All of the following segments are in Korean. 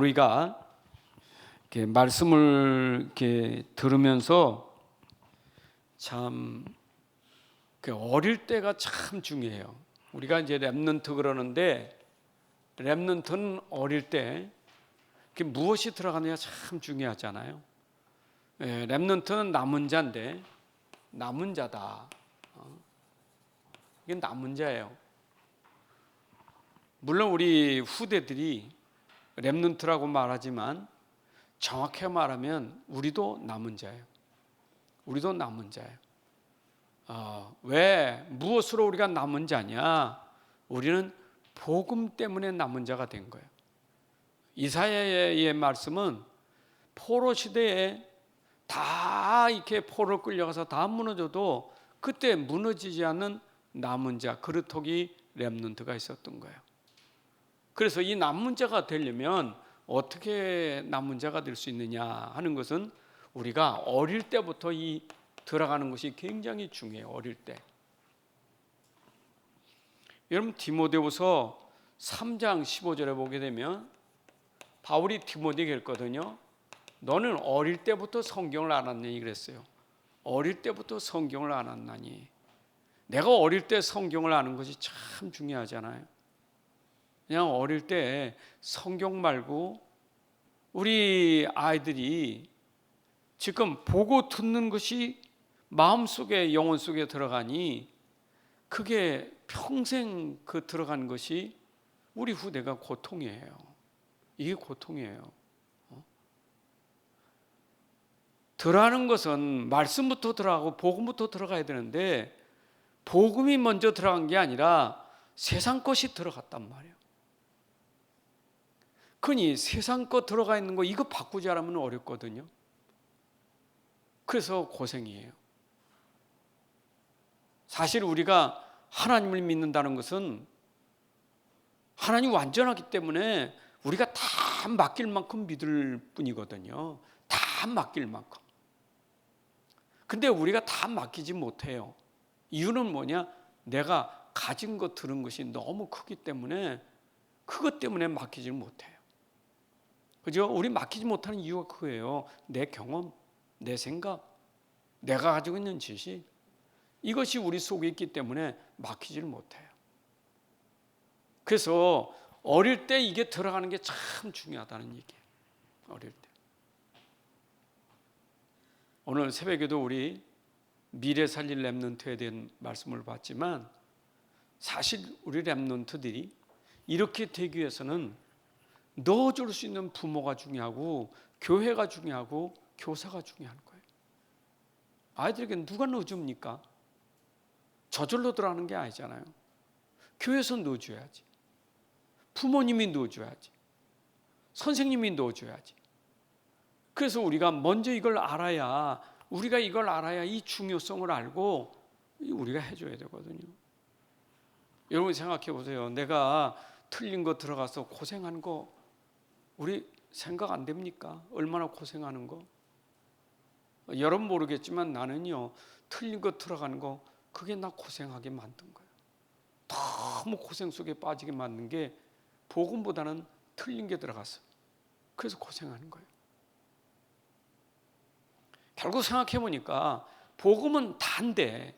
우리가 이렇게 말씀을 이렇게 들으면서 참 어릴 때가 참 중요해요. 우리가 이제 렘넌트 그러는데 렘넌트는 어릴 때 무엇이 들어가느냐 참 중요하잖아요. 렘넌트는 남은 자인데 남은 자다. 이게 남은 자예요. 물론 우리 후대들이 렘넌트라고 말하지만 정확히 말하면 우리도 남은 자예요. 우리도 남은 자예요. 왜 무엇으로 우리가 남은 자냐? 우리는 복음 때문에 남은 자가 된 거예요. 이사야의 말씀은 포로 시대에 다 이렇게 포로 끌려가서 다 무너져도 그때 무너지지 않는 남은 자, 그릇토기 렘넌트가 있었던 거예요. 그래서 이 남은 자가 되려면 어떻게 남은 자가 될 수 있느냐 하는 것은 우리가 어릴 때부터 이 들어가는 것이 굉장히 중요해요. 어릴 때. 여러분 디모데후서 3장 15절에 보게 되면 바울이 디모데에게 했거든요. 너는 어릴 때부터 성경을 알았느니 그랬어요. 어릴 때부터 성경을 알았나니. 내가 어릴 때 성경을 아는 것이 참 중요하잖아요. 그냥 어릴 때 성경 말고 우리 아이들이 지금 보고 듣는 것이 마음속에 영혼 속에 들어가니 그게 평생 들어간 것이 우리 후대가 고통이에요. 이게 고통이에요. 들어가는 것은 말씀부터 들어가고 복음부터 들어가야 되는데 복음이 먼저 들어간 게 아니라 세상 것이 들어갔단 말이에요. 그러니 세상 것 들어가 있는 거 이거 바꾸지 않으면 어렵거든요. 그래서 고생이에요. 사실 우리가 하나님을 믿는다는 것은 하나님이 완전하기 때문에 우리가 다 맡길 만큼 믿을 뿐이거든요. 다 맡길 만큼. 근데 우리가 다 맡기지 못해요. 이유는 뭐냐? 내가 가진 것 들은 것이 너무 크기 때문에 그것 때문에 맡기지 못해요. 그죠? 우리 맡기지 못하는 이유가 그거예요. 내 경험, 내 생각, 내가 가지고 있는 지식, 이것이 우리 속에 있기 때문에 맡기지를 못해요. 그래서 어릴 때 이게 들어가는 게 참 중요하다는 얘기예요. 어릴 때. 오늘 새벽에도 우리 미래 살릴 렘넌트에 대한 말씀을 봤지만 사실 우리 렘넌트들이 이렇게 되기 위해서는 넣어줄 수 있는 부모가 중요하고 교회가 중요하고 교사가 중요한 거예요. 아이들에게 누가 넣어줍니까? 저절로 들어가는 게 아니잖아요. 교회에서 넣어줘야지. 부모님이 넣어줘야지. 선생님이 넣어줘야지. 그래서 우리가 먼저 이걸 알아야 우리가 이걸 알아야 이 중요성을 알고 우리가 해줘야 되거든요. 여러분 생각해 보세요. 내가 틀린 거 들어가서 고생한 거 우리 생각 안 됩니까? 얼마나 고생하는 거? 여러분 모르겠지만 나는요 틀린 거 들어가는 거 그게 나 고생하게 만든 거예요. 너무 고생 속에 빠지게 만든 게 복음보다는 틀린 게 들어갔어요. 그래서 고생하는 거예요. 결국 생각해 보니까 복음은 다인데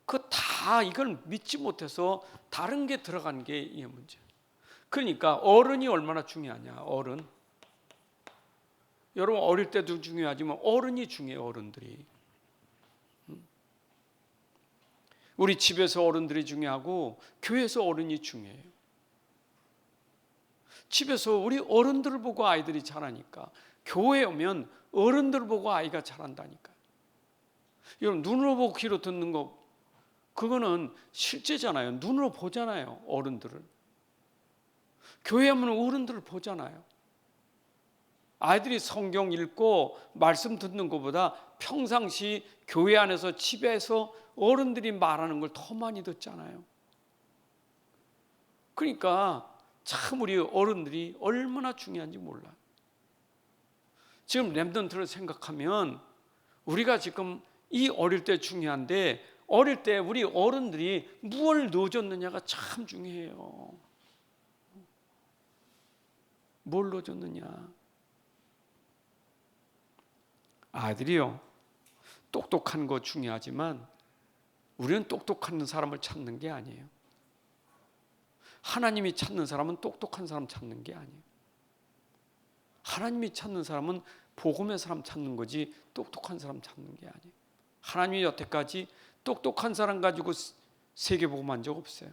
그 다 이걸 믿지 못해서 다른 게 들어간 게 이 문제예요. 그러니까 어른이 얼마나 중요하냐. 어른. 여러분 어릴 때도 중요하지만 어른이 중요해요. 어른들이. 우리 집에서 어른들이 중요하고 교회에서 어른이 중요해요. 집에서 우리 어른들을 보고 아이들이 자라니까 교회에 오면 어른들 보고 아이가 자란다니까요. 여러분 눈으로 보고 귀로 듣는 거 그거는 실제잖아요. 눈으로 보잖아요. 어른들을. 교회에 오면 어른들을 보잖아요. 아이들이 성경 읽고 말씀 듣는 것보다 평상시 교회 안에서 집에서 어른들이 말하는 걸 더 많이 듣잖아요. 그러니까 참 우리 어른들이 얼마나 중요한지 몰라요. 지금 렘넌트를 생각하면 우리가 지금 이 어릴 때 중요한데 어릴 때 우리 어른들이 무엇을 넣어줬느냐가 참 중요해요. 뭘로 줬느냐? 아들이요, 똑똑한 거 중요하지만 우리는 똑똑한 사람을 찾는 게 아니에요. 하나님이 찾는 사람은 똑똑한 사람 찾는 게 아니에요. 하나님이 찾는 사람은 복음의 사람 찾는 거지 똑똑한 사람 찾는 게 아니에요. 하나님이 여태까지 똑똑한 사람 가지고 세계복음한 적 없어요.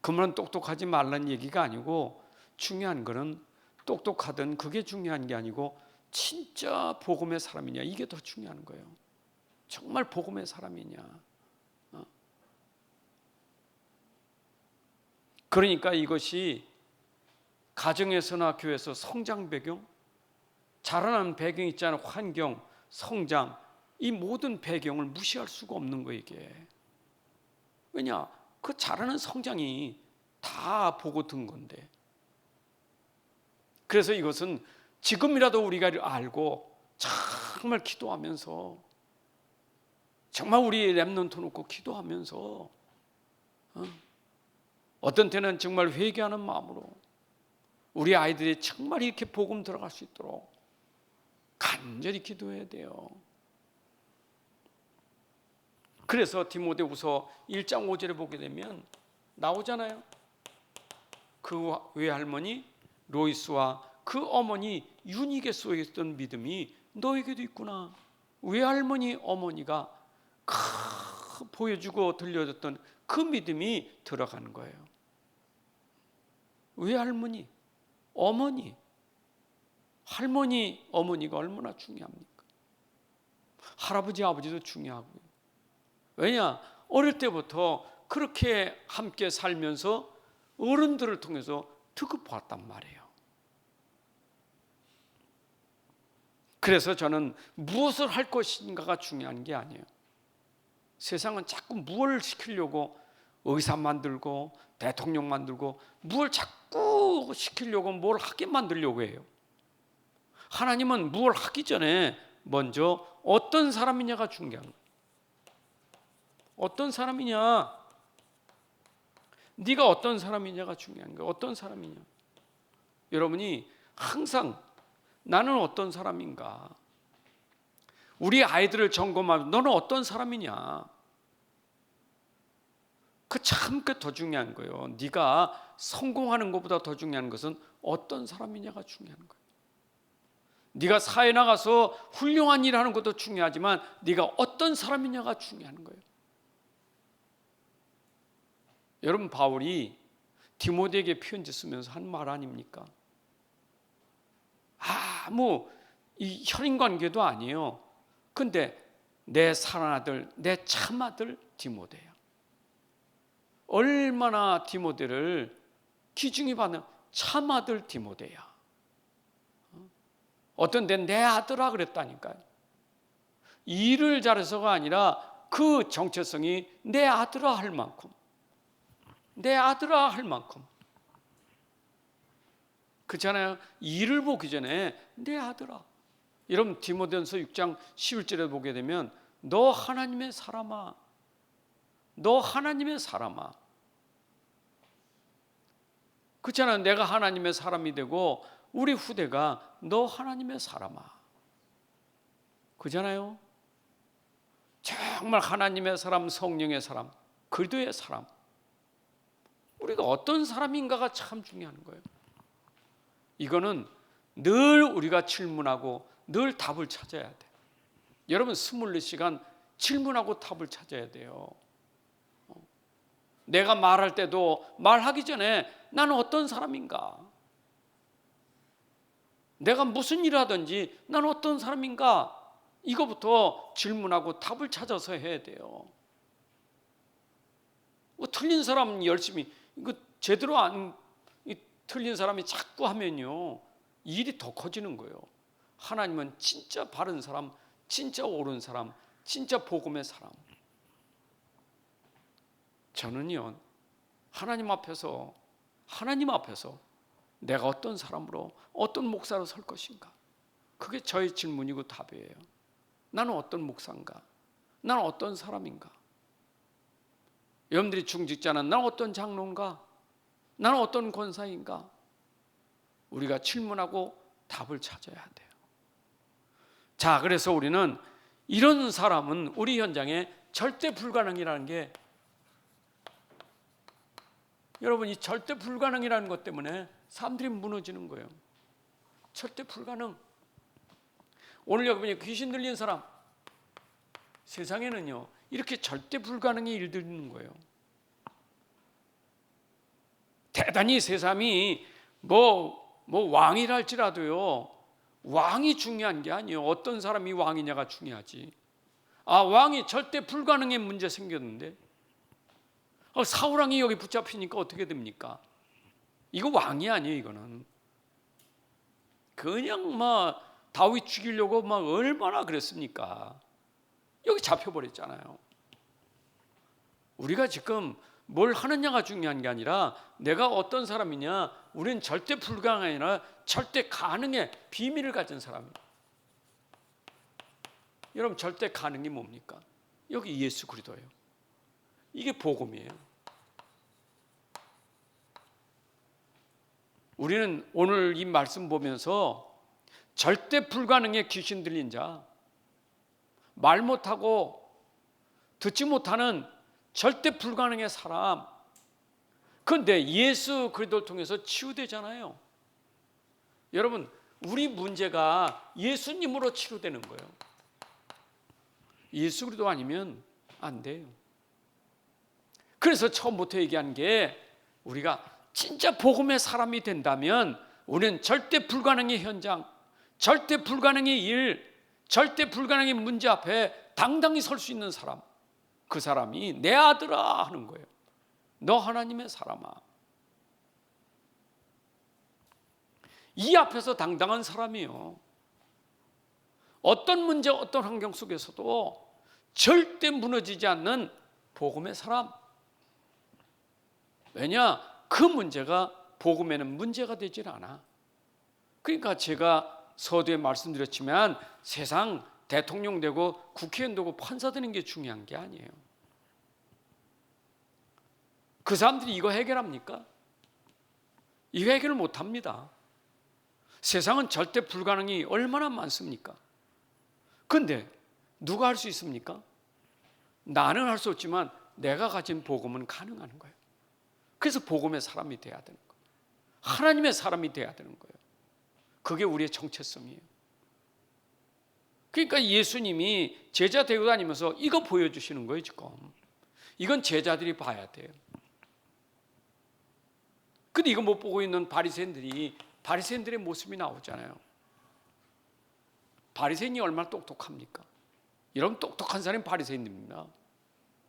그 말은 똑똑하지 말라는 얘기가 아니고, 중요한 거는 똑똑하든 그게 중요한 게 아니고 진짜 복음의 사람이냐, 이게 더 중요한 거예요. 정말 복음의 사람이냐. 그러니까 이것이 가정에서나 교회에서 성장 배경, 자라나는 배경 있잖아요. 환경, 성장, 이 모든 배경을 무시할 수가 없는 거예요, 이게. 왜냐? 그 자라는 성장이 다 보고 든 건데. 그래서 이것은 지금이라도 우리가 알고 정말 기도하면서, 정말 우리 렘넌트 놓고 기도하면서, 어떤 때는 정말 회개하는 마음으로 우리 아이들이 정말 이렇게 복음 들어갈 수 있도록 간절히 기도해야 돼요. 그래서 디모데후서 1장 5절에 보게 되면 나오잖아요. 그 외할머니 로이스와 그 어머니 유니게 속에 있던 믿음이 너에게도 있구나. 외할머니 어머니가 보여주고 들려줬던 그 믿음이 들어가는 거예요. 외할머니, 어머니, 할머니, 어머니가 얼마나 중요합니까? 할아버지, 아버지도 중요하고요. 왜냐? 어릴 때부터 그렇게 함께 살면서 어른들을 통해서 득급봤단 말이에요. 그래서 저는 무엇을 할 것인가가 중요한 게 아니에요. 세상은 자꾸 무엇을 시키려고 의사 만들고 대통령 만들고 뭘 자꾸 시키려고 뭘 하게 만들려고 해요. 하나님은 뭘 하기 전에 먼저 어떤 사람이냐가 중요한 거예요. 어떤 사람이냐, 네가 어떤 사람이냐가 중요한 거예요. 어떤 사람이냐. 여러분이 항상 나는 어떤 사람인가, 우리 아이들을 점검하면 너는 어떤 사람이냐, 그 참 더 중요한 거예요. 네가 성공하는 것보다 더 중요한 것은 어떤 사람이냐가 중요한 거예요. 네가 사회 나가서 훌륭한 일을 하는 것도 중요하지만 네가 어떤 사람이냐가 중요한 거예요. 여러분, 바울이 디모데에게 편지 쓰면서 한 말 아닙니까? 아무 이 혈연 관계도 아니에요. 근데 내 사랑아들, 내 참아들 디모데야. 얼마나 디모데를 귀중히 받는 참아들 디모데야. 어떤 데 내 아들아 그랬다니까요. 일을 잘해서가 아니라 그 정체성이 내 아들아 할 만큼, 내 아들아 할 만큼. 그렇잖아요. 일을 보기 전에 내 아들아. 여러분, 디모데전서 6장 11절에 보게 되면 너 하나님의 사람아, 너 하나님의 사람아. 그렇잖아요. 내가 하나님의 사람이 되고 우리 후대가 너 하나님의 사람아. 그렇잖아요. 정말 하나님의 사람, 성령의 사람, 그리스도의 사람. 우리가 어떤 사람인가가 참 중요한 거예요. 이거는 늘 우리가 질문하고 늘 답을 찾아야 돼. 여러분, 24시간 질문하고 답을 찾아야 돼요. 내가 말할 때도 말하기 전에 나는 어떤 사람인가? 내가 무슨 일을 하든지 나는 어떤 사람인가? 이거부터 질문하고 답을 찾아서 해야 돼요. 틀린 사람 열심히, 이거 제대로 안 틀린 사람이 자꾸 하면요, 일이 더 커지는 거예요. 하나님은 진짜 바른 사람, 진짜 옳은 사람, 진짜 복음의 사람. 저는요, 하나님 앞에서 내가 어떤 사람으로, 어떤 목사로 설 것인가, 그게 저의 질문이고 답이에요. 나는 어떤 목사인가? 나는 어떤 사람인가? 여러분들이 중직자는 나는 어떤 장로인가? 나는 어떤 권사인가? 우리가 질문하고 답을 찾아야 돼요. 자, 그래서 우리는 이런 사람은 우리 현장에 절대 불가능이라는 게, 여러분, 이 절대 불가능이라는 것 때문에 사람들이 무너지는 거예요. 절대 불가능. 오늘 여러분이 귀신 들린 사람, 세상에는요 이렇게 절대 불가능의 일들이 있는 거예요. 대단히 세상이 뭐 왕이라 할지라도요, 왕이 중요한 게 아니에요. 어떤 사람이 왕이냐가 중요하지. 왕이 절대 불가능의 문제 생겼는데 사울왕이 여기 붙잡히니까 어떻게 됩니까? 이거 왕이 아니에요. 이거는 그냥 다윗 죽이려고 얼마나 그랬습니까? 여기 잡혀버렸잖아요. 우리가 지금 뭘 하느냐가 중요한 게 아니라 내가 어떤 사람이냐, 우리는 절대 불가능이 아니라 절대 가능의 비밀을 가진 사람이에요. 여러분, 절대 가능이 뭡니까? 여기 예수 그리스도예요. 이게 복음이에요. 우리는 오늘 이 말씀 보면서 절대 불가능의 귀신 들린 자, 말 못하고 듣지 못하는 절대 불가능의 사람, 그런데 예수 그리스도를 통해서 치유되잖아요. 여러분, 우리 문제가 예수님으로 치유되는 거예요. 예수 그리스도 아니면 안 돼요. 그래서 처음부터 얘기한 게, 우리가 진짜 복음의 사람이 된다면 우리는 절대 불가능의 현장, 절대 불가능의 일, 절대 불가능의 문제 앞에 당당히 설 수 있는 사람, 그 사람이 내 아들아 하는 거예요. 너 하나님의 사람아. 이 앞에서 당당한 사람이요, 어떤 문제, 어떤 환경 속에서도 절대 무너지지 않는 복음의 사람. 왜냐? 그 문제가 복음에는 문제가 되질 않아. 그러니까 제가 서두에 말씀드렸지만 세상 대통령 되고 국회의원 되고 판사 되는 게 중요한 게 아니에요. 그 사람들이 이거 해결합니까? 이거 해결을 못합니다. 세상은 절대 불가능이 얼마나 많습니까? 근데 누가 할 수 있습니까? 나는 할 수 없지만 내가 가진 복음은 가능한 거예요. 그래서 복음의 사람이 돼야 되는 거예요. 하나님의 사람이 돼야 되는 거예요. 그게 우리의 정체성이에요. 그러니까 예수님이 제자 되고 다니면서 이거 보여주시는 거예요. 지금 이건 제자들이 봐야 돼요. 근데 이거 못 보고 있는 바리새인들의 모습이 나오잖아요. 바리새인이 얼마나 똑똑합니까? 여러분, 똑똑한 사람이 바리새인입니다.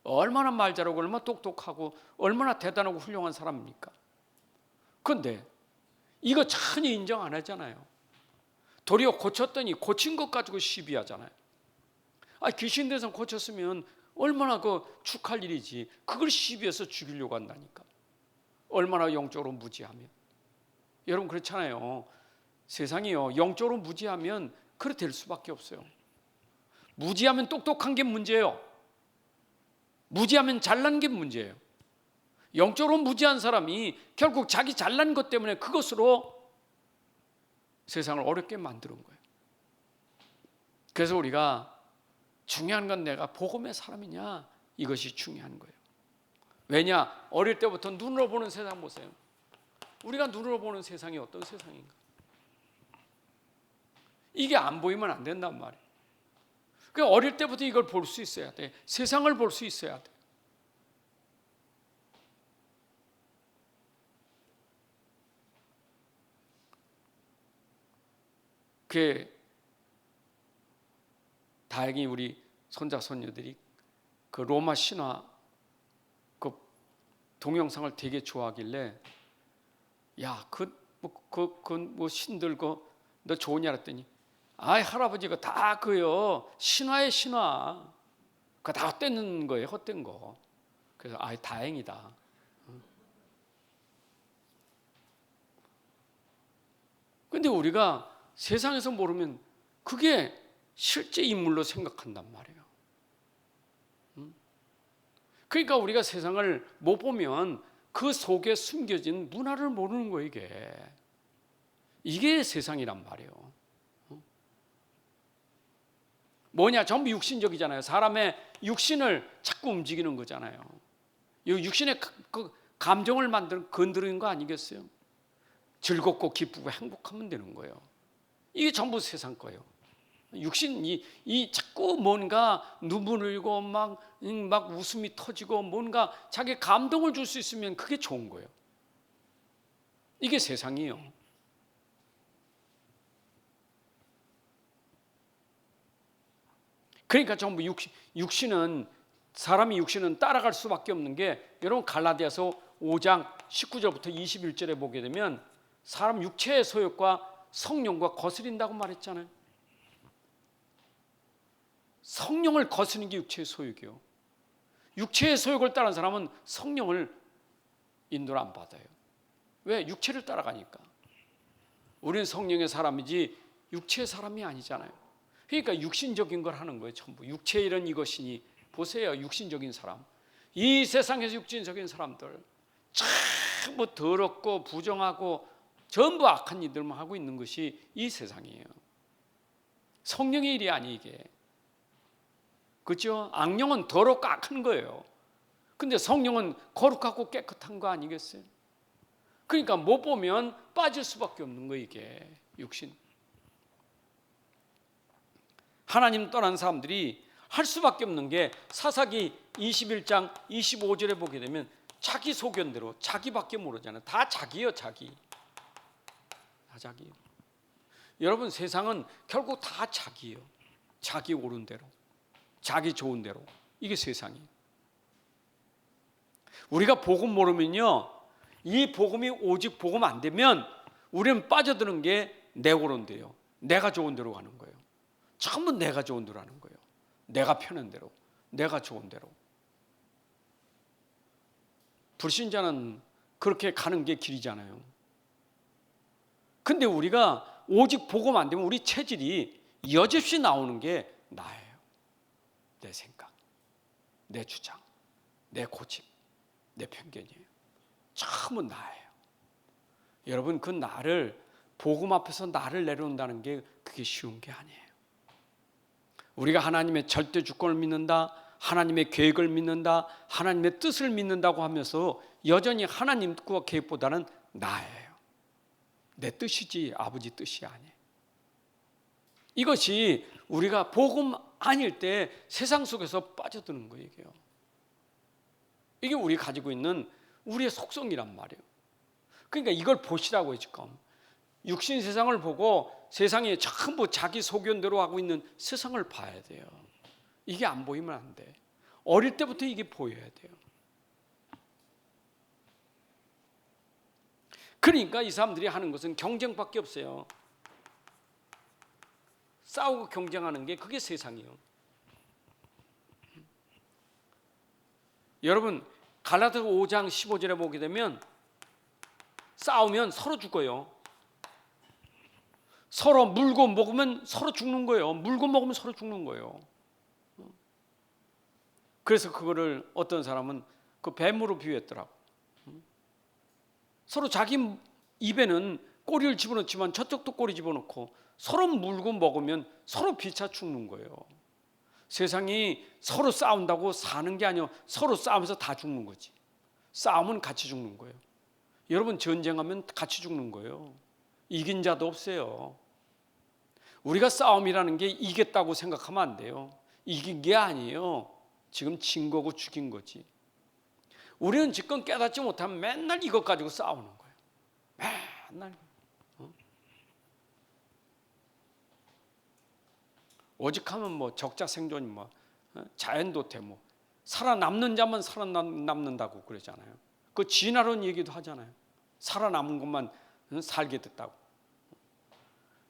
얼마나 말 잘하고 얼마나 똑똑하고 얼마나 대단하고 훌륭한 사람입니까? 그런데 이거 전혀 인정 안 하잖아요. 도리어 고쳤더니 고친 것 가지고 시비하잖아요. 귀신 대상 고쳤으면 얼마나 축할 일이지, 그걸 시비해서 죽이려고 한다니까. 얼마나 영적으로 무지하면. 여러분, 그렇잖아요. 세상이요, 영적으로 무지하면 그렇게 될 수밖에 없어요. 무지하면 똑똑한 게 문제예요. 무지하면 잘난 게 문제예요. 영적으로 무지한 사람이 결국 자기 잘난 것 때문에 그것으로 세상을 어렵게 만드는 거예요. 그래서 우리가 중요한 건 내가 복음의 사람이냐, 이것이 중요한 거예요. 왜냐? 어릴 때부터 눈으로 보는 세상 보세요. 우리가 눈으로 보는 세상이 어떤 세상인가? 이게 안 보이면 안 된단 말이에요. 그러니까 어릴 때부터 이걸 볼 수 있어야 돼. 세상을 볼 수 있어야 돼. 다행히 우리 손자 손녀들이 그 로마 신화 그 동영상을 되게 좋아하길래, 야, 뭐 신들 너 좋으냐 그랬더니, 할아버지가 다 그요 신화의 신화, 그거 다 헛되는 거예요, 헛된 거. 그래서 다행이다. 근데 우리가 세상에서 모르면 그게 실제 인물로 생각한단 말이에요. 그러니까 우리가 세상을 못 보면 그 속에 숨겨진 문화를 모르는 거예요, 이게. 이게 세상이란 말이에요. 뭐냐? 전부 육신적이잖아요. 사람의 육신을 자꾸 움직이는 거잖아요. 이 육신의 그 감정을 건드리는 거 아니겠어요? 즐겁고 기쁘고 행복하면 되는 거예요. 이게 전부 세상 거예요. 육신이 자꾸 뭔가 눈물 흘리고 막 웃음이 터지고 뭔가 자기 감동을 줄 수 있으면 그게 좋은 거예요. 이게 세상이에요. 그러니까 전부 육신은 사람이 육신은 따라갈 수밖에 없는 게 여러분 갈라디아서 5장 19절부터 21절에 보게 되면 사람 육체의 소욕과 성령과 거스린다고 말했잖아요. 성령을 거스르는 게 육체의 소욕이요. 육체의 소욕을 따르는 사람은 성령을 인도를 안 받아요. 왜? 육체를 따라가니까. 우리는 성령의 사람이지 육체의 사람이 아니잖아요. 그러니까 육신적인 걸 하는 거예요. 전부 육체 이런 이것이니 보세요. 육신적인 사람, 이 세상에서 육신적인 사람들 참 더럽고 부정하고 전부 악한 일들만 하고 있는 것이 이 세상이에요. 성령의 일이 아니 이게. 그렇죠? 악령은 더럽고 악한 거예요. 근데 성령은 거룩하고 깨끗한 거 아니겠어요? 그러니까 못 보면 빠질 수밖에 없는 거예요. 이게 육신. 하나님 떠난 사람들이 할 수밖에 없는 게 사사기 21장 25절에 보게 되면 자기 소견대로 자기밖에 모르잖아요. 다 자기예요. 자기. 다 자기예요. 여러분 세상은 결국 다 자기예요. 자기 옳은 대로, 자기 좋은 대로. 이게 세상이에요. 우리가 복음 모르면요, 이 복음이 오직 복음 안 되면 우리는 빠져드는 게 내 옳은 대요. 내가 좋은 대로 가는 거예요. 전부 내가 좋은 대로 하는 거예요. 내가 편한 대로, 내가 좋은 대로. 불신자는 그렇게 가는 게 길이잖아요. 근데 우리가 오직 복음 안 되면 우리 체질이 여지없이 나오는 게 나예요. 내 생각, 내 주장, 내 고집, 내 편견이에요. 전부 나예요. 여러분 그 나를 복음 앞에서 나를 내려온다는 게 그게 쉬운 게 아니에요. 우리가 하나님의 절대 주권을 믿는다, 하나님의 계획을 믿는다, 하나님의 뜻을 믿는다고 하면서 여전히 하나님 뜻과 계획보다는 나예요. 내 뜻이지 아버지 뜻이 아니에요. 이것이 우리가 복음 아닐 때 세상 속에서 빠져드는 거예요. 이게 우리 가지고 있는 우리의 속성이란 말이에요. 그러니까 이걸 보시라고요. 지금 육신 세상을 보고 세상에 전부 자기 소견대로 하고 있는 세상을 봐야 돼요. 이게 안 보이면 안 돼. 어릴 때부터 이게 보여야 돼요. 그러니까 이 사람들이 하는 것은 경쟁밖에 없어요. 싸우고 경쟁하는 게 그게 세상이에요. 여러분 갈라디아서 5장 15절에 보게 되면 싸우면 서로 죽어요. 서로 물고 먹으면 서로 죽는 거예요. 물고 먹으면 서로 죽는 거예요. 그래서 그거를 어떤 사람은 그 뱀으로 비유했더라고. 서로 자기 입에는 꼬리를 집어넣지만 저쪽도 꼬리 집어넣고 서로 물고 먹으면 서로 피차 죽는 거예요. 세상이 서로 싸운다고 사는 게 아니에요. 서로 싸우면서 다 죽는 거지. 싸우면 같이 죽는 거예요. 여러분 전쟁하면 같이 죽는 거예요. 이긴 자도 없어요. 우리가 싸움이라는 게 이겼다고 생각하면 안 돼요. 이긴 게 아니에요. 지금 진 거고 죽인 거지. 우리는 지금 깨닫지 못하면 맨날 이것 가지고 싸우는 거예요. 맨날. 오직하면 뭐 적자생존이 뭐 자연도태 뭐 살아남는 자만 살아남는다고 그러잖아요. 그 진화론 얘기도 하잖아요. 살아남은 것만 살게 됐다고.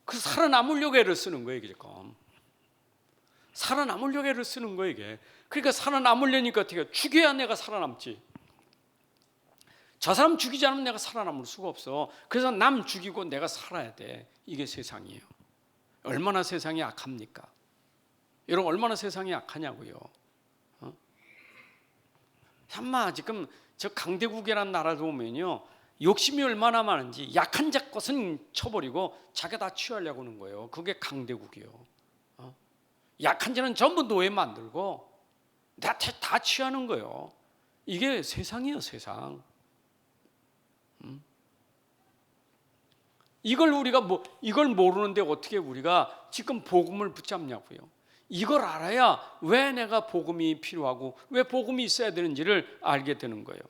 그 살아남으려고 애를 쓰는 거예요, 이게 지금. 살아남으려고 애를 쓰는 거예요, 이게. 그러니까 살아남으려니까 어떻게 죽여야 내가 살아남지. 저 사람 죽이지 않으면 내가 살아남을 수가 없어. 그래서 남 죽이고 내가 살아야 돼. 이게 세상이에요. 얼마나 세상이 악합니까? 여러분 얼마나 세상이 악하냐고요. 참마 지금 저 강대국이라는 나라를 보면요, 욕심이 얼마나 많은지 약한 자 것은 쳐버리고 자기가 다 취하려고 하는 거예요. 그게 강대국이요. 약한 자는 전부 노예 만들고 다 취하는 거예요. 이게 세상이에요, 세상. 이걸 모르는데 어떻게 우리가 지금 복음을 붙잡냐고요. 이걸 알아야 왜 내가 복음이 필요하고 왜 복음이 있어야 되는지를 알게 되는 거예요.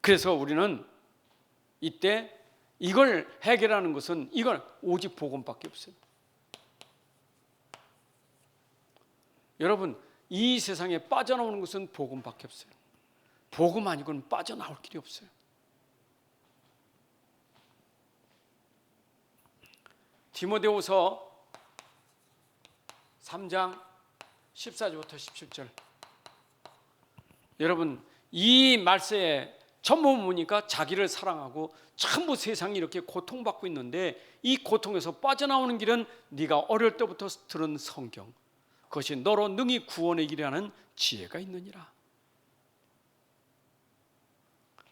그래서 우리는 이때 이걸 해결하는 것은 이건 오직 복음밖에 없어요. 여러분, 이 세상에 빠져나오는 것은 복음밖에 없어요. 복음 아니고는 빠져나올 길이 없어요. 디모데후서 3장 14절부터 17절. 여러분, 이 말세에 전부 보니까 자기를 사랑하고 전부 세상이 이렇게 고통받고 있는데 이 고통에서 빠져나오는 길은 네가 어릴 때부터 들은 성경, 그것이 너로 능히 구원의 길이라는 지혜가 있느니라.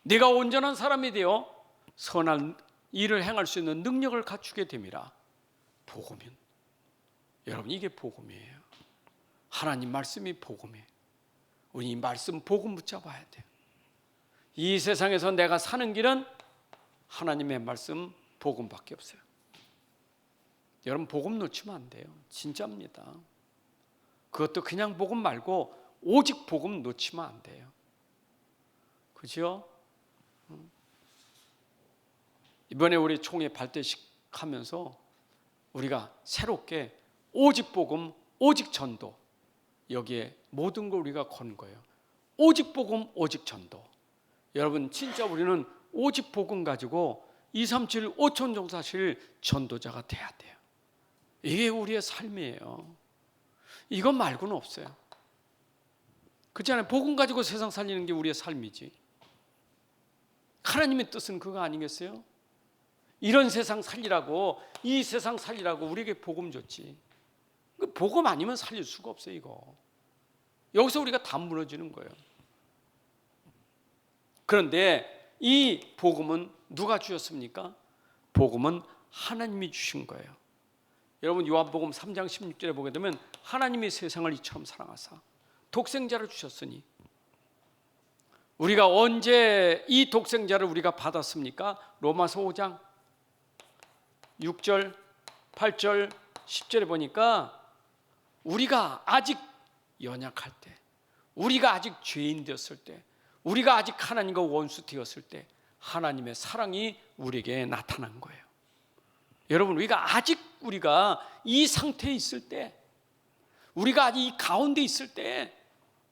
네가 온전한 사람이 되어 선한 일을 행할 수 있는 능력을 갖추게 됨이라. 복음은, 여러분, 이게 복음이에요. 하나님 말씀이 복음이에요. 우리 이 말씀 복음 붙잡아야 돼요. 이 세상에서 내가 사는 길은 하나님의 말씀 복음밖에 없어요. 여러분, 복음 놓치면 안 돼요. 진짜입니다. 그것도 그냥 복음 말고 오직 복음 놓치면 안 돼요. 그죠? 이번에 우리 총회 발대식 하면서 우리가 새롭게 오직 복음, 오직 전도, 여기에 모든 걸 우리가 건 거예요. 오직 복음, 오직 전도. 여러분, 진짜 우리는 오직 복음 가지고 237 5천 종사실 전도자가 돼야 돼요. 이게 우리의 삶이에요. 이것 말고는 없어요. 그렇잖아요. 복음 가지고 세상 살리는 게 우리의 삶이지. 하나님의 뜻은 그거 아니겠어요? 이런 세상 살리라고, 이 세상 살리라고 우리에게 복음 줬지. 복음 아니면 살릴 수가 없어요, 이거. 여기서 우리가 다 무너지는 거예요. 그런데 이 복음은 누가 주셨습니까? 복음은 하나님이 주신 거예요. 여러분, 요한복음 3장 16절에 보게 되면 하나님이 세상을 이처럼 사랑하사 독생자를 주셨으니, 우리가 언제 이 독생자를 우리가 받았습니까? 로마서 5장 6절, 8절, 10절에 보니까 우리가 아직 연약할 때, 우리가 아직 죄인 되었을 때, 우리가 아직 하나님과 원수 되었을 때 하나님의 사랑이 우리에게 나타난 거예요. 여러분, 우리가 이 상태에 있을 때, 우리가 아직 이 가운데 있을 때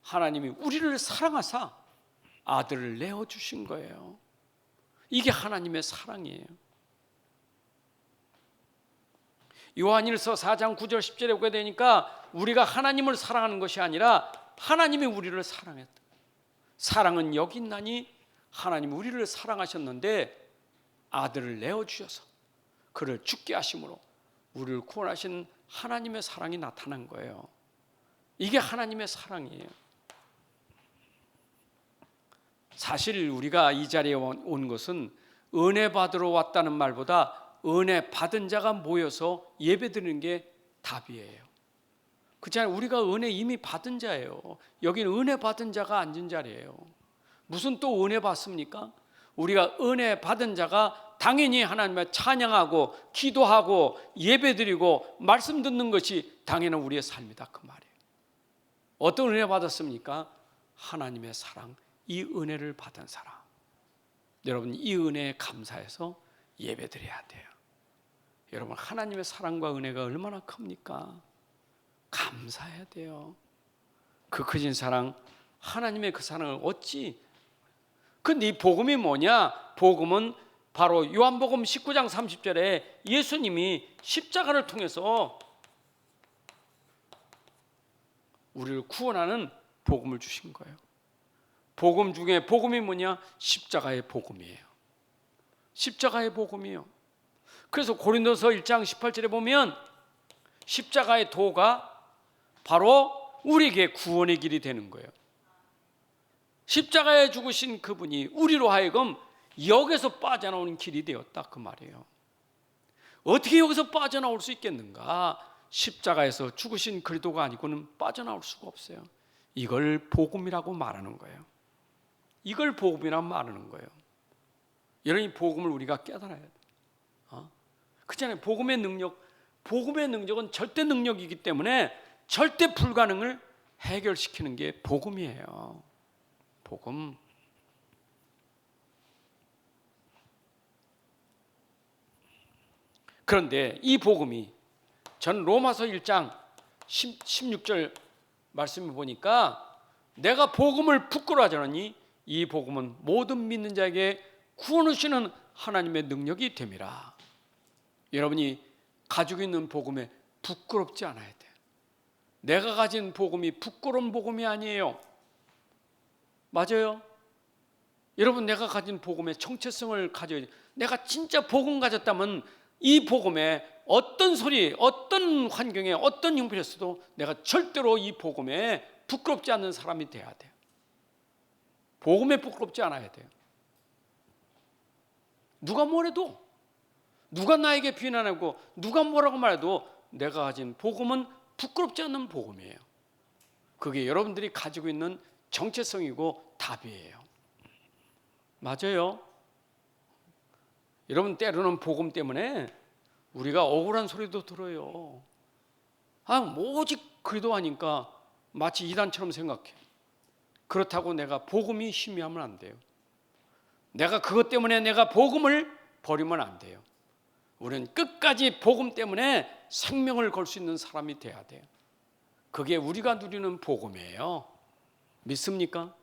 하나님이 우리를 사랑하사 아들을 내어주신 거예요. 이게 하나님의 사랑이에요. 요한일서 4장 9절 10절에 보게 되니까 우리가 하나님을 사랑하는 것이 아니라 하나님이 우리를 사랑했다. 사랑은 여기 있나니 하나님이 우리를 사랑하셨는데 아들을 내어주셔서 그를 죽게 하심으로 우리를 구원하신 하나님의 사랑이 나타난 거예요. 이게 하나님의 사랑이에요. 사실 우리가 이 자리에 온 것은 은혜 받으러 왔다는 말보다 은혜 받은 자가 모여서 예배드리는 게 답이에요. 그렇잖아요. 우리가 은혜 이미 받은 자예요. 여기는 은혜 받은 자가 앉은 자리예요. 무슨 또 은혜 받습니까? 우리가 은혜 받은 자가 당연히 하나님을 찬양하고 기도하고 예배드리고 말씀 듣는 것이 당연한 우리의 삶이다, 그 말이에요. 어떤 은혜 받았습니까? 하나님의 사랑, 이 은혜를 받은 사람. 여러분, 이 은혜에 감사해서 예배드려야 돼요. 여러분, 하나님의 사랑과 은혜가 얼마나 큽니까? 감사해야 돼요. 그 크신 사랑, 하나님의 그 사랑을 어찌. 근데 이 복음이 뭐냐? 복음은 바로 요한복음 19장 30절에 예수님이 십자가를 통해서 우리를 구원하는 복음을 주신 거예요. 복음 중에 복음이 뭐냐? 십자가의 복음이에요. 십자가의 복음이에요. 그래서 고린도서 1장 18절에 보면 십자가의 도가 바로 우리에게 구원의 길이 되는 거예요. 십자가에 죽으신 그분이 우리로 하여금 여기서 빠져나오는 길이 되었다 그 말이에요. 어떻게 여기서 빠져나올 수 있겠는가? 십자가에서 죽으신 그리스도가 아니고는 빠져나올 수가 없어요. 이걸 복음이라고 말하는 거예요. 이걸 복음이라고 말하는 거예요. 여러분, 이 복음을 우리가 깨달아야 돼요. 그렇잖아요. 복음의 능력은 절대 능력이기 때문에 절대 불가능을 해결시키는 게 복음이에요. 복음. 그런데 이 복음이, 전 로마서 1장 16절 말씀을 보니까 내가 복음을 부끄러워하지 않으니 이 복음은 모든 믿는 자에게 구원을 주시는 하나님의 능력이 됨이라. 여러분이 가지고 있는 복음에 부끄럽지 않아야 돼요. 내가 가진 복음이 부끄러운 복음이 아니에요. 맞아요? 여러분, 내가 가진 복음의 정체성을 가져야 돼요. 내가 진짜 복음 가졌다면 이 복음에 어떤 소리, 어떤 환경에, 어떤 형편에서도 내가 절대로 이 복음에 부끄럽지 않는 사람이 돼야 돼요. 복음에 부끄럽지 않아야 돼요. 누가 뭐래도, 누가 나에게 비난하고 누가 뭐라고 말해도 내가 가진 복음은 부끄럽지 않는 복음이에요. 그게 여러분들이 가지고 있는 정체성이고 답이에요. 맞아요. 여러분, 때로는 복음 때문에 우리가 억울한 소리도 들어요. 오직 그리스도 하니까 마치 이단처럼 생각해. 그렇다고 내가 복음이 희미하면 안 돼요. 내가 그것 때문에 내가 복음을 버리면 안 돼요. 우리는 끝까지 복음 때문에 생명을 걸 수 있는 사람이 돼야 돼요. 그게 우리가 누리는 복음이에요. 믿습니까?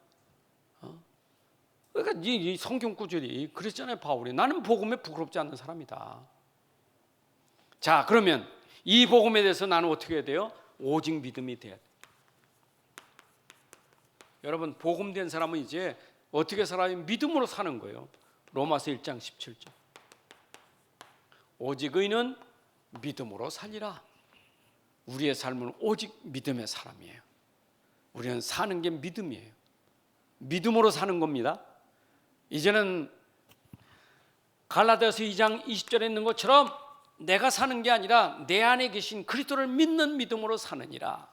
그러니까 이 성경 구절이 그랬잖아요. 바울이 나는 복음에 부끄럽지 않는 사람이다. 자, 그러면 이 복음에 대해서 나는 어떻게 해야 돼요? 오직 믿음이 돼야 돼요. 여러분, 복음된 사람은 이제 어떻게 살아요? 믿음으로 사는 거예요. 로마서 1장 17절. 오직 의인은 믿음으로 살리라. 우리의 삶은 오직 믿음의 사람이에요. 우리는 사는 게 믿음이에요. 믿음으로 사는 겁니다. 이제는 갈라디아서 2장 20절에 있는 것처럼 내가 사는 게 아니라 내 안에 계신 그리스도를 믿는 믿음으로 사느니라.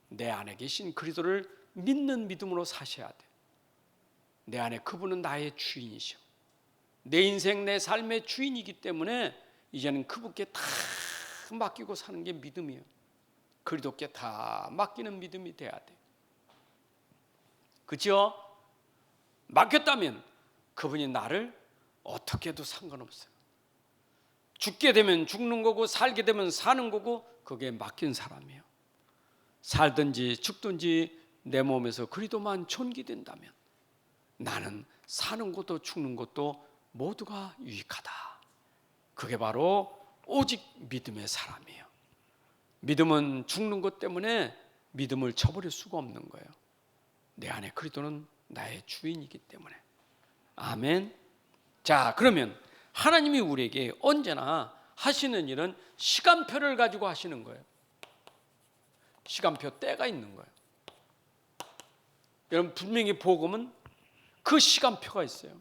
내 안에 계신 그리스도를 믿는 믿음으로 사셔야 돼. 내 안에 그분은 나의 주인이셔. 내 인생, 내 삶의 주인이기 때문에 이제는 그분께 다 맡기고 사는 게 믿음이에요. 그리스도께 다 맡기는 믿음이 돼야 돼. 그렇죠? 맡겼다면 그분이 나를 어떻게 해도 상관없어요. 죽게 되면 죽는 거고 살게 되면 사는 거고 그게 맡긴 사람이에요. 살든지 죽든지 내 몸에서 그리스도만 존귀된다면 나는 사는 것도 죽는 것도 모두가 유익하다. 그게 바로 오직 믿음의 사람이에요. 믿음은 죽는 것 때문에 믿음을 쳐버릴 수가 없는 거예요. 내 안에 그리스도는 나의 주인이기 때문에. 아멘. 자, 그러면 하나님이 우리에게 언제나 하시는 일은 시간표를 가지고 하시는 거예요. 시간표 때가 있는 거예요. 여러분, 분명히 복음은 그 시간표가 있어요.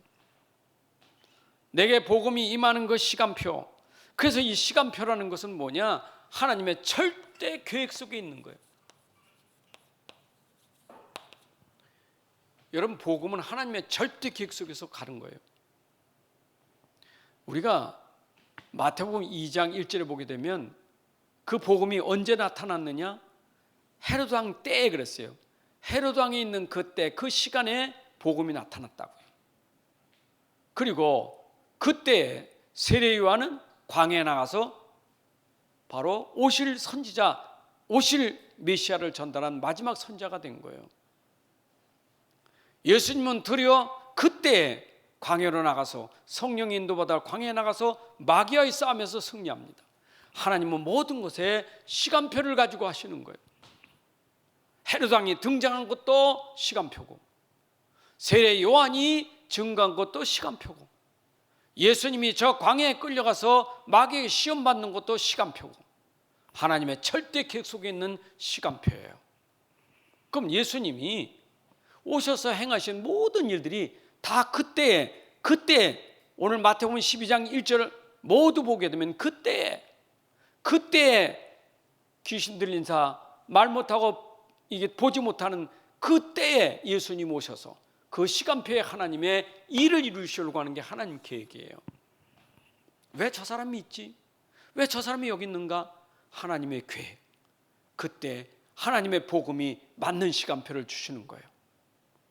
내게 복음이 임하는 그 시간표. 그래서 이 시간표라는 것은 뭐냐? 하나님의 절대 계획 속에 있는 거예요. 여러분, 복음은 하나님의 절대 계획 속에서 가는 거예요. 우리가 마태복음 2장 1절에 보게 되면 그 복음이 언제 나타났느냐? 헤로드 왕 때에 그랬어요. 헤로드 왕이 있는 그때, 그 시간에 복음이 나타났다고요. 그리고 그때 세례 요한은 광야에 나가서 바로 오실 선지자, 오실 메시아를 전달한 마지막 선자가 된 거예요. 예수님은 드디어 그때 광야로 나가서 성령의 인도받아 광야에 나가서 마귀와의 싸움에서 승리합니다. 하나님은 모든 것에 시간표를 가지고 하시는 거예요. 헤로드 왕이 등장한 것도 시간표고, 세례 요한이 증거한 것도 시간표고, 예수님이 저 광야에 끌려가서 마귀에게 시험 받는 것도 시간표고, 하나님의 절대 계획 속에 있는 시간표예요. 그럼 예수님이 오셔서 행하신 모든 일들이 다 그때 오늘 마태복음 12장 1절을 모두 보게 되면 그때 귀신 들린 자, 말 못하고 이게 보지 못하는 그때에 예수님 오셔서 그 시간표에 하나님의 일을 이루시려고 하는 게 하나님 계획이에요. 왜 저 사람이 있지? 왜 저 사람이 여기 있는가? 하나님의 계획. 그때 하나님의 복음이 맞는 시간표를 주시는 거예요.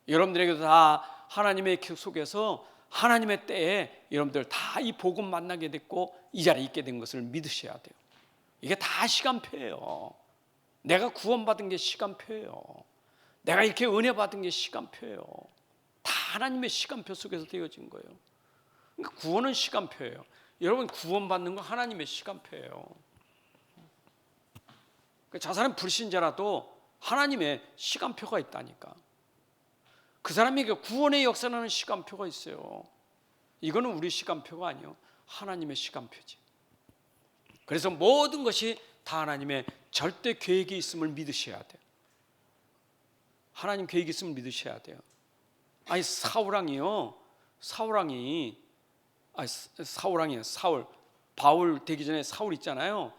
여러분들에게도 다 하나님의 계획 속에서 하나님의 때에 여러분들 다 이 복음 만나게 됐고 이 자리에 있게 된 것을 믿으셔야 돼요. 이게 다 시간표예요. 내가 구원받은 게 시간표예요. 내가 이렇게 은혜 받은 게 시간표예요. 다 하나님의 시간표 속에서 되어진 거예요. 그러니까 구원은 시간표예요. 여러분 구원받는 건 하나님의 시간표예요. 저 사람 불신자라도 하나님의 시간표가 있다니까. 그 사람에게 구원의 역사라는 시간표가 있어요. 이거는 우리 시간표가 아니요, 하나님의 시간표지. 그래서 모든 것이 다 하나님의 절대 계획이 있음을 믿으셔야 돼요. 하나님 계획이 있음을 믿으셔야 돼요. 아니 사울 바울 되기 전에 사울 있잖아요.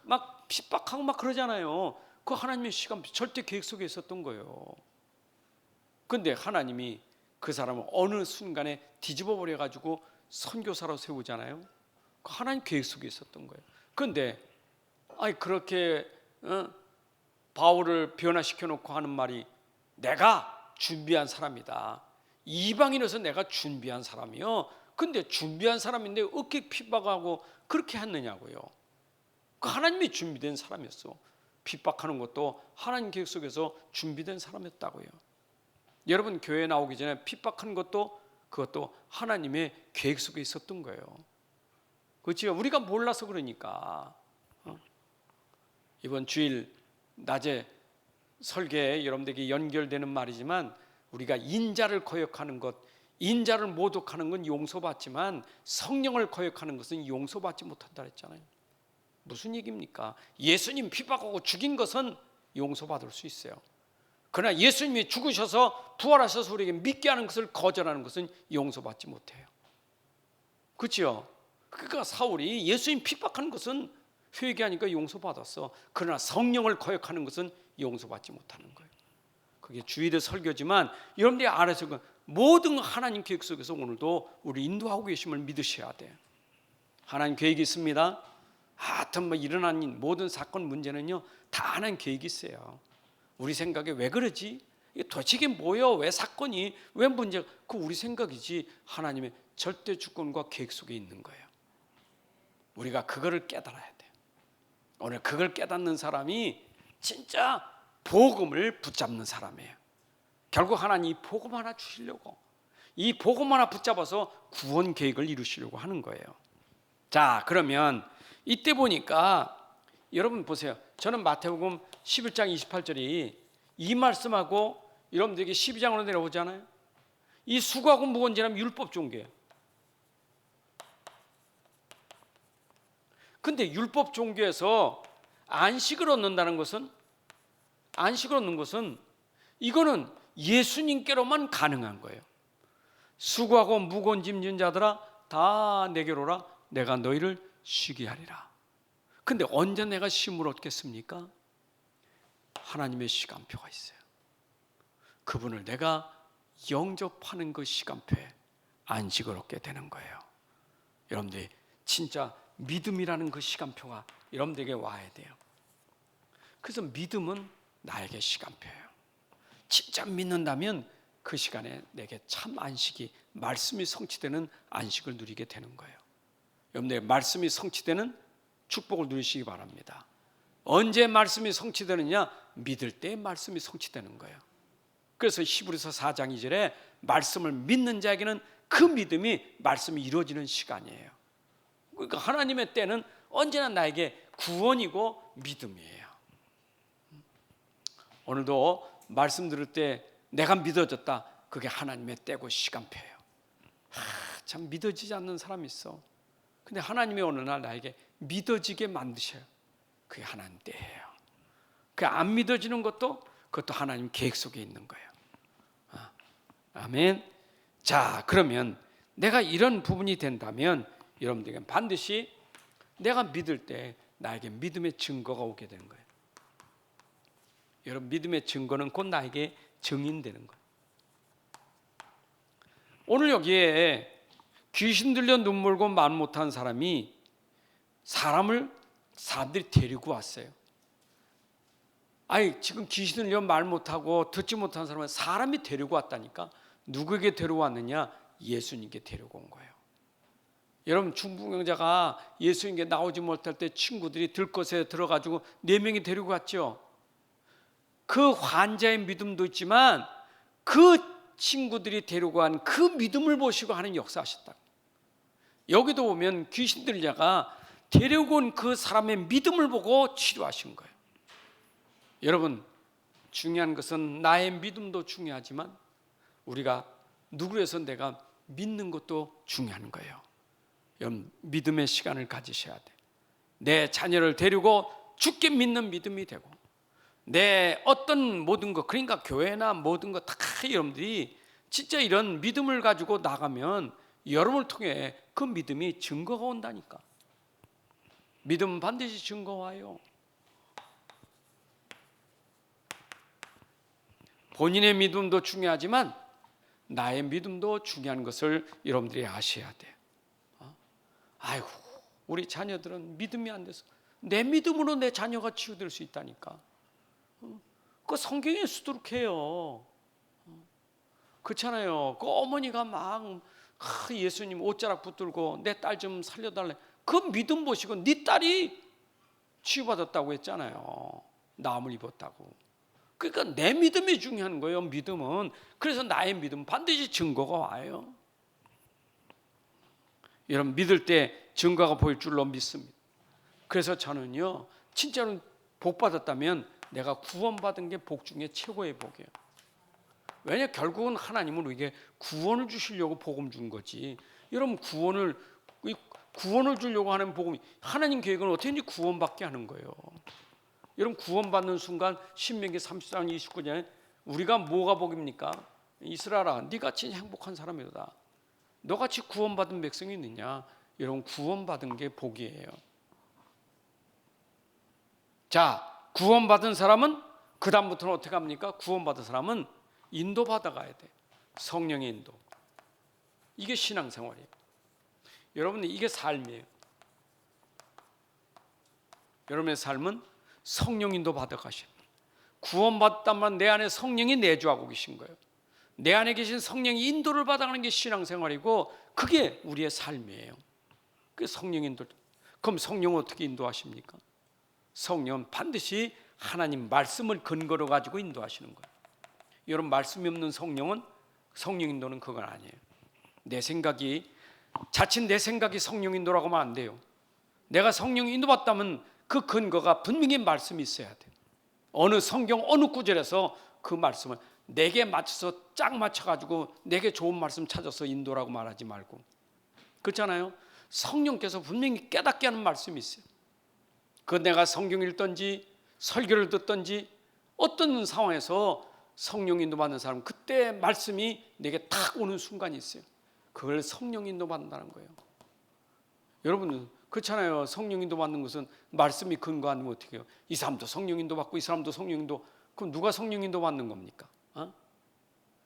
막 핍박하고 막 그러잖아요. 그 하나님의 시간표 절대 계획 속에 있었던 거예요. 그런데 하나님이 그 사람을 어느 순간에 뒤집어 버려 가지고 선교사로 세우잖아요. 그 하나님 계획 속에 있었던 거예요. 그런데 그렇게 바울을 변화시켜 놓고 하는 말이 내가 준비한 사람이다. 이방인에서 내가 준비한 사람이요. 근데 준비한 사람인데 어떻게 핍박하고 그렇게 했느냐고요. 그 하나님이 준비된 사람이었어. 핍박하는 것도 하나님 계획 속에서 준비된 사람이었다고요. 여러분 교회 나오기 전에 핍박하는 그것도 하나님의 계획 속에 있었던 거예요. 그렇죠? 우리가 몰라서 그러니까. 이번 주일 낮에 설계에 여러분들에게 연결되는 말이지만 우리가 인자를 거역하는 것, 인자를 모독하는 건 용서받지만 성령을 거역하는 것은 용서받지 못한다 했잖아요. 무슨 얘기입니까? 예수님 핍박하고 죽인 것은 용서받을 수 있어요. 그러나 예수님이 죽으셔서 부활하셔서 우리에게 믿게 하는 것을 거절하는 것은 용서받지 못해요. 그렇죠? 그러니까 사울이 예수님 핍박하는 것은 회개하니까 용서받았어. 그러나 성령을 거역하는 것은 용서받지 못하는 거예요. 그게 주일의 설교지만 여러분들이 알아서 모든 하나님 계획 속에서 오늘도 우리 인도하고 계심을 믿으셔야 돼요. 하나님 계획이 있습니다. 하여튼 일어난 모든 사건 문제는요 다 하나님 계획이 있어요. 우리 생각에 왜 그러지? 도대체 이게 뭐예요? 왜 사건이? 왜 문제가? 그 우리 생각이지 하나님의 절대 주권과 계획 속에 있는 거예요. 우리가 그거를 깨달아야 돼요. 오늘 그걸 깨닫는 사람이 진짜 복음을 붙잡는 사람이에요. 결국 하나님 이 복음 하나 주시려고, 이 복음 하나 붙잡아서 구원 계획을 이루시려고 하는 거예요. 자, 그러면 이때 보니까 여러분 보세요. 저는 마태복음 11장 28절이 이 말씀하고 여러분들에게 12장으로 내려오잖아요. 이 수고하고 무거운 짐은 율법 종교예요. 근데 율법 종교에서 안식을 얻는다는 것은, 안식을 얻는 것은 이거는 예수님께로만 가능한 거예요. 수고하고 무거운 짐 진 자들아 다 내게로 오라 내가 너희를 쉬게 하리라. 근데 언제 내가 쉼을 얻겠습니까? 하나님의 시간표가 있어요. 그분을 내가 영접하는 그 시간표에 안식을 얻게 되는 거예요. 여러분들이 진짜 믿음이라는 그 시간표가 여러분들에게 와야 돼요. 그래서 믿음은 나에게 시간표예요. 진짜 믿는다면 그 시간에 내게 참 안식이, 말씀이 성취되는 안식을 누리게 되는 거예요. 여러분들 말씀이 성취되는 축복을 누리시기 바랍니다. 언제 말씀이 성취되느냐? 믿을 때 말씀이 성취되는 거예요. 그래서 히브리서 4장 2절에 말씀을 믿는 자에게는 그 믿음이 말씀이 이루어지는 시간이에요. 그러니까 하나님의 때는 언제나 나에게 구원이고 믿음이에요. 오늘도 말씀 들을 때 내가 믿어졌다, 그게 하나님의 때고 시간표예요. 참 믿어지지 않는 사람이 있어. 근데 하나님이 어느 날 나에게 믿어지게 만드셔요. 그게 하나님 때예요. 그 안 믿어지는 것도 그것도 하나님 계획 속에 있는 거예요. 아멘. 자, 그러면 내가 이런 부분이 된다면 여러분들에게 반드시 내가 믿을 때 나에게 믿음의 증거가 오게 되는 거예요. 여러분, 믿음의 증거는 곧 나에게 증인되는 거예요. 오늘 여기에 귀신 들려 눈물고 말 못한 사람이 사람들이 데리고 왔어요. 아니, 지금 귀신 들려 말 못하고 듣지 못한 사람은 사람이 데리고 왔다니까. 누구에게 데려왔느냐? 예수님께 데리고 온 거예요. 여러분, 중풍병자가 예수님께 나오지 못할 때 친구들이 들것에 들어가지고 4명이 데리고 갔죠. 그 환자의 믿음도 있지만 그 친구들이 데리고 간 그 믿음을 보시고 하는 역사하셨다. 여기도 보면 귀신 들자가 데리고 온 그 사람의 믿음을 보고 치료하신 거예요. 여러분, 중요한 것은 나의 믿음도 중요하지만 우리가 누구를 해서 내가 믿는 것도 중요한 거예요. 여러분, 믿음의 시간을 가지셔야 돼. 내 자녀를 데리고 죽게 믿는 믿음이 되고, 내 어떤 모든 것, 그러니까 교회나 모든 것 다 여러분들이 진짜 이런 믿음을 가지고 나가면 여러분을 통해 그 믿음이 증거가 온다니까. 믿음은 반드시 증거 와요. 본인의 믿음도 중요하지만 나의 믿음도 중요한 것을 여러분들이 아셔야 돼요. 아이고, 우리 자녀들은 믿음이 안 돼서 내 믿음으로 내 자녀가 치유될 수 있다니까. 그 성경에 수두룩해요. 그렇잖아요. 그 어머니가 막 예수님 옷자락 붙들고 내 딸 좀 살려달래. 그 믿음 보시고 네 딸이 치유받았다고 했잖아요. 나음을 입었다고. 그러니까 내 믿음이 중요한 거예요. 믿음은. 그래서 나의 믿음은 반드시 증거가 와요. 여러분, 믿을 때 증거가 보일 줄로 믿습니다. 그래서 저는요, 진짜로 복 받았다면 내가 구원받은 게 복 중에 최고의 복이에요. 왜냐, 결국은 하나님은 우리에게 구원을 주시려고 복음 준 거지. 여러분, 구원을 주려고 하는 복음이, 하나님 계획은 어떻게 구원받게 하는 거예요. 여러분, 구원받는 순간 신명기 34장 29절에 우리가 뭐가 복입니까? 이스라엘아, 네같이 행복한 사람이다. 너같이 구원받은 백성이 있느냐? 여러분, 구원받은 게 복이에요. 자, 구원받은 사람은 그 다음부터는 어떻게 합니까? 구원받은 사람은 인도받아 가야 돼. 성령의 인도. 이게 신앙생활이에요. 여러분, 이게 삶이에요. 여러분의 삶은 성령 인도 받아 가셔야 돼요. 구원받다만 내 안에 성령이 내주하고 계신 거예요. 내 안에 계신 성령이 인도를 받아가는 게 신앙생활이고, 그게 우리의 삶이에요. 그 성령 인도. 그럼 성령은 어떻게 인도하십니까? 성령은 반드시 하나님 말씀을 근거로 가지고 인도하시는 거예요. 여러분, 말씀이 없는 성령 인도는 그건 아니에요. 내 생각이, 자칫 내 생각이 성령 인도라고 하면 안 돼요. 내가 성령 인도받다면 그 근거가 분명히 말씀이 있어야 돼요. 어느 성경 어느 구절에서 그 말씀을 내게 맞춰서 짝 맞춰가지고 내게 좋은 말씀 찾아서 인도라고 말하지 말고, 그렇잖아요. 성령께서 분명히 깨닫게 하는 말씀이 있어요. 그 내가 성경 읽든지 설교를 듣든지 어떤 상황에서 성령 인도 받는 사람은 그때 말씀이 내게 탁 오는 순간이 있어요. 그걸 성령 인도 받는다는 거예요. 여러분은 그렇잖아요. 성령 인도 받는 것은 말씀이 근거 아니면 어떻게 해요? 이 사람도 성령 인도 받고 이 사람도 성령 인도, 그럼 누가 성령 인도 받는 겁니까?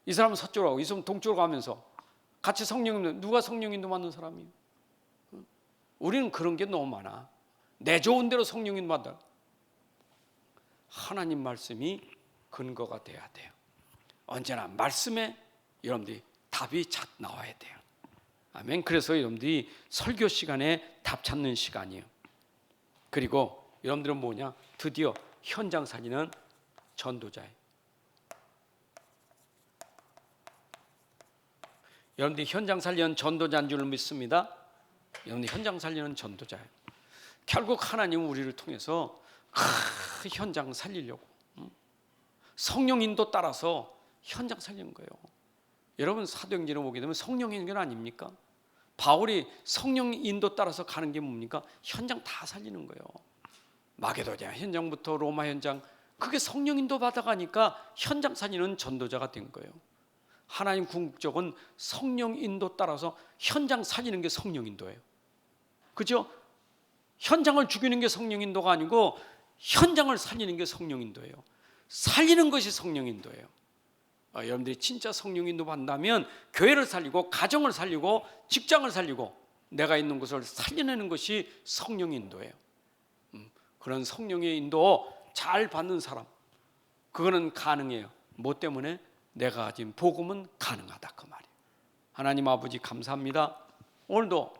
이 사람은 서쪽으로 가고 이 사람은 동쪽으로 가면서 같이 성령 인도, 누가 성령 인도 받는 사람이에요? 우리는 그런 게 너무 많아. 내 좋은 대로 성령 인도 받다. 하나님 말씀이 근거가 돼야 돼요. 언제나 말씀에 여러분들이 답이 착 나와야 돼요. 아멘. 그래서 여러분들이 설교 시간에 답 찾는 시간이에요. 그리고 여러분들은 뭐냐? 드디어 현장 살리는 전도자예요. 여러분들이 현장 살리는 전도자인 줄 믿습니다. 여러분들이 현장 살리는 전도자예요. 결국 하나님은 우리를 통해서 현장 살리려고 성령 인도 따라서 현장 살리는 거예요. 여러분, 사도행전에 보게 되면 성령 인도 아닙니까? 바울이 성령 인도 따라서 가는 게 뭡니까? 현장 다 살리는 거예요. 마게도냐 현장부터 로마 현장, 그게 성령 인도 받아가니까 현장 살리는 전도자가 된 거예요. 하나님 궁극적은 성령 인도 따라서 현장 살리는 게 성령 인도예요. 그죠? 현장을 죽이는 게 성령 인도가 아니고 현장을 살리는 게 성령 인도예요. 살리는 것이 성령 인도예요. 여러분들이 진짜 성령 인도 받는다면 교회를 살리고 가정을 살리고 직장을 살리고 내가 있는 곳을 살려내는 것이 성령 인도예요. 그런 성령의 인도 잘 받는 사람, 그거는 가능해요. 뭐 때문에? 내가 가진 복음은 가능하다, 그 말이에요. 하나님 아버지 감사합니다. 오늘도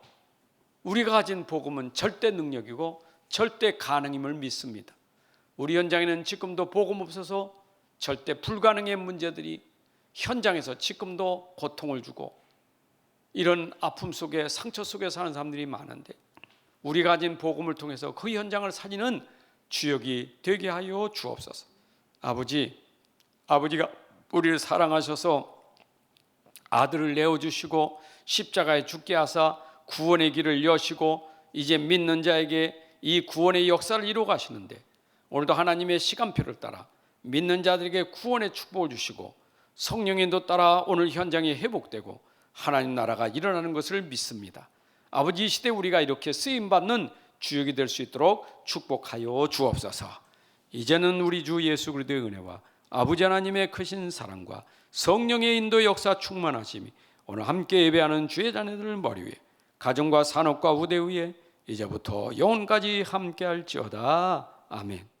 우리가 가진 복음은 절대 능력이고 절대 가능임을 믿습니다. 우리 현장에는 지금도 복음 없어서 절대 불가능의 문제들이 현장에서 지금도 고통을 주고 이런 아픔 속에 상처 속에 사는 사람들이 많은데 우리가 가진 복음을 통해서 그 현장을 살리는 주역이 되게 하여 주옵소서. 아버지가 우리를 사랑하셔서 아들을 내어주시고 십자가에 죽게 하사 구원의 길을 여시고 이제 믿는 자에게 이 구원의 역사를 이루어 가시는데 오늘도 하나님의 시간표를 따라 믿는 자들에게 구원의 축복을 주시고 성령의 인도 따라 오늘 현장이 회복되고 하나님 나라가 일어나는 것을 믿습니다. 아버지, 이 시대 우리가 이렇게 쓰임받는 주역이 될 수 있도록 축복하여 주옵소서. 이제는 우리 주 예수 그리스도의 은혜와 아버지 하나님의 크신 사랑과 성령의 인도 역사 충만하심이 오늘 함께 예배하는 주의 자녀들 머리 위에 가정과 산업과 우대 위에 이제부터 영원까지 함께할지어다. 아멘.